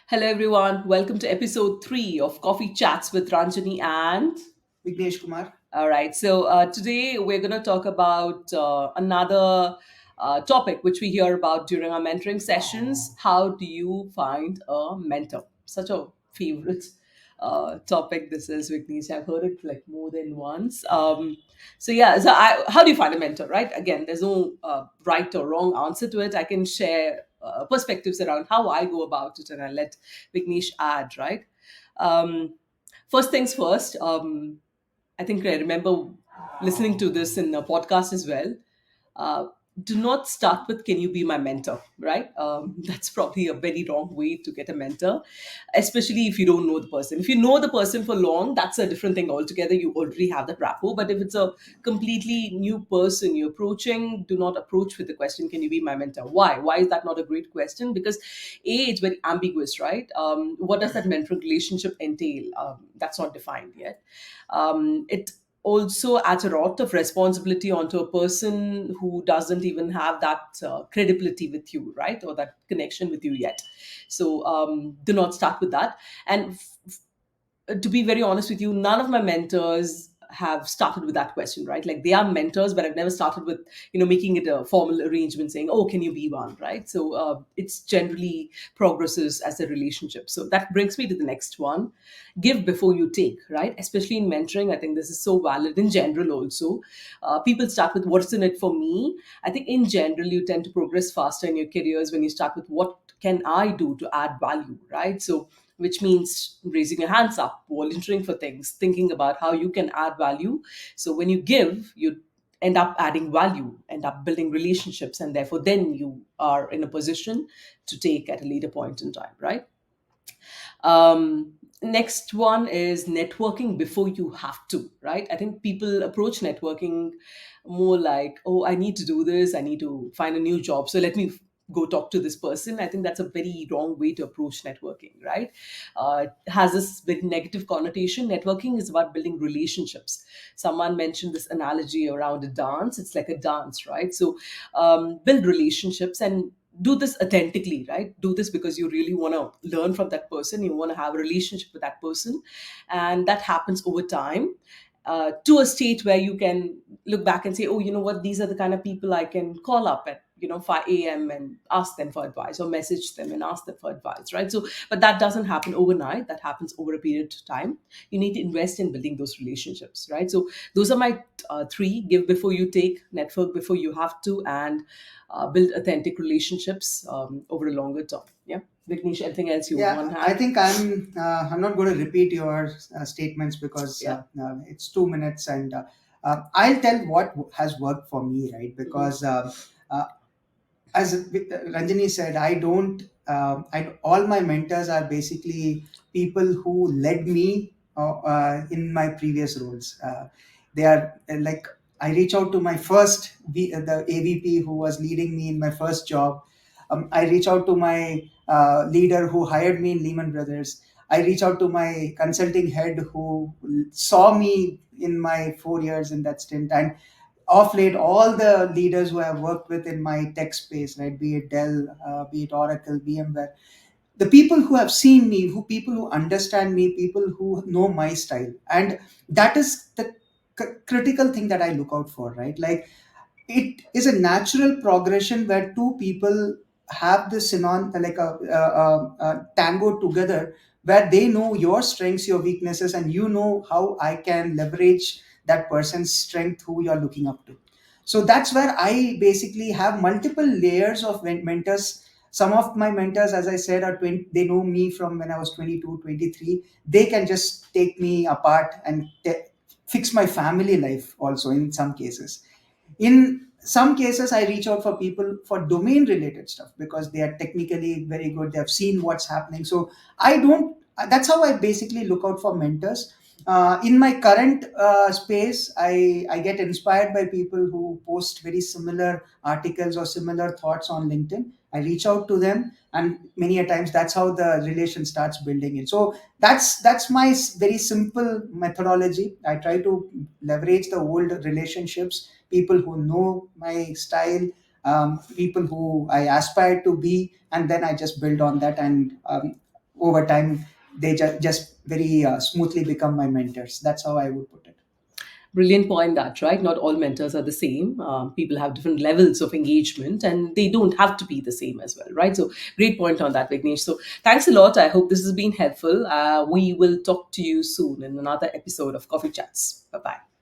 Hello, everyone. Welcome to episode 3 of Coffee Chats with Ranjani and. Vignesh Kumar. All right. So, today we're going to talk about another topic which we hear about during our mentoring sessions. How do you find a mentor? Such a favorite topic this is, Vignesh. I've heard it like more than once. How do you find a mentor, right? Again, there's no right or wrong answer to it. I can share perspectives around how I go about it, and I let Vignesh add, right? Um, First things first. I think I remember listening to this in a podcast as well. Uh, do not start with "Can you be my mentor?" Right? That's probably a very wrong way to get a mentor, especially if you don't know the person. If you know the person for long, that's a different thing altogether. You already have that rapport. But if it's a completely new person you're approaching, do not approach with the question, "Can you be my mentor?" Why? Why is that not a great question? Because it's very ambiguous, right? What does that mentoring relationship entail? That's not defined yet. It also adds a lot of responsibility onto a person who doesn't even have that credibility with you, right? Or that connection with you yet. So do not start with that. And to be very honest with you, none of my mentors have started with that question, right? Like they are mentors, but I've never started with, making it a formal arrangement saying, oh, can you be one, right? So it's generally progresses as a relationship. So that brings me to the next one. Give before you take, right? Especially in mentoring, I think this is so valid in general also. People start with what's in it for me. I think in general, you tend to progress faster in your careers when you start with what can I do to add value, right? So which means raising your hands up, volunteering for things, thinking about how you can add value. So when you give, you end up adding value, end up building relationships, and therefore then you are in a position to take at a later point in time, right? Next one is networking before you have to, right? I think people approach networking more like, oh, I need to do this, I need to find a new job, so let me go talk to this person. I think that's a very wrong way to approach networking, right? It has this big negative connotation. Networking is about building relationships. Someone mentioned this analogy around a dance. It's like a dance, right? So build relationships and do this authentically, right? Do this because you really want to learn from that person, you want to have a relationship with that person, and that happens over time, to a state where you can look back and say, oh, you know what, these are the kind of people I can call up at 5 a.m. and ask them for advice, or message them and ask them for advice, right? So but that doesn't happen overnight, that happens over a period of time. You need to invest in building those relationships, right? So those are my three: give before you take, network before you have to, and build authentic relationships over a longer term. Yeah. Vignesh, anything else you want Yeah, to I add? think I'm not going to repeat your statements because Yeah. it's 2 minutes, and I'll tell what has worked for me, right? Hmm. Because uh, as Ranjani said, I don't. All my mentors are basically people who led me in my previous roles. They are like I reach out to my the AVP who was leading me in my first job. I reach out to my leader who hired me in Lehman Brothers. I reach out to my consulting head who saw me in my 4 years in that stint, and off late all the leaders who I've worked with in my tech space, right, be it Dell, be it Oracle, VMware, the people who have seen me, who people who understand me, people who know my style, and that is the critical thing that I look out for, right? Like it is a natural progression where two people have this like a tango together, where they know your strengths, your weaknesses, and you know how I can leverage that person's strength who you're looking up to. So that's where I basically have multiple layers of mentors. Some of my mentors, as I said, are 20, they know me from when I was 22, 23. They can just take me apart and fix my family life also in some cases. In some cases, I reach out for people for domain related stuff because they are technically very good, they have seen what's happening. So I don't that's how I basically look out for mentors. In my current space, I get inspired by people who post very similar articles or similar thoughts on LinkedIn. I reach out to them, and many a times that's how the relation starts building in. So that's my very simple methodology. I try to leverage the old relationships, people who know my style, people who I aspire to be, and then I just build on that. And over time they just very smoothly become my mentors. That's how I would put it. Brilliant point, that, right? Not all mentors are the same. People have different levels of engagement and they don't have to be the same as well, right? So, great point on that, Vignesh. So, thanks a lot. I hope this has been helpful. We will talk to you soon in another episode of Coffee Chats. Bye bye.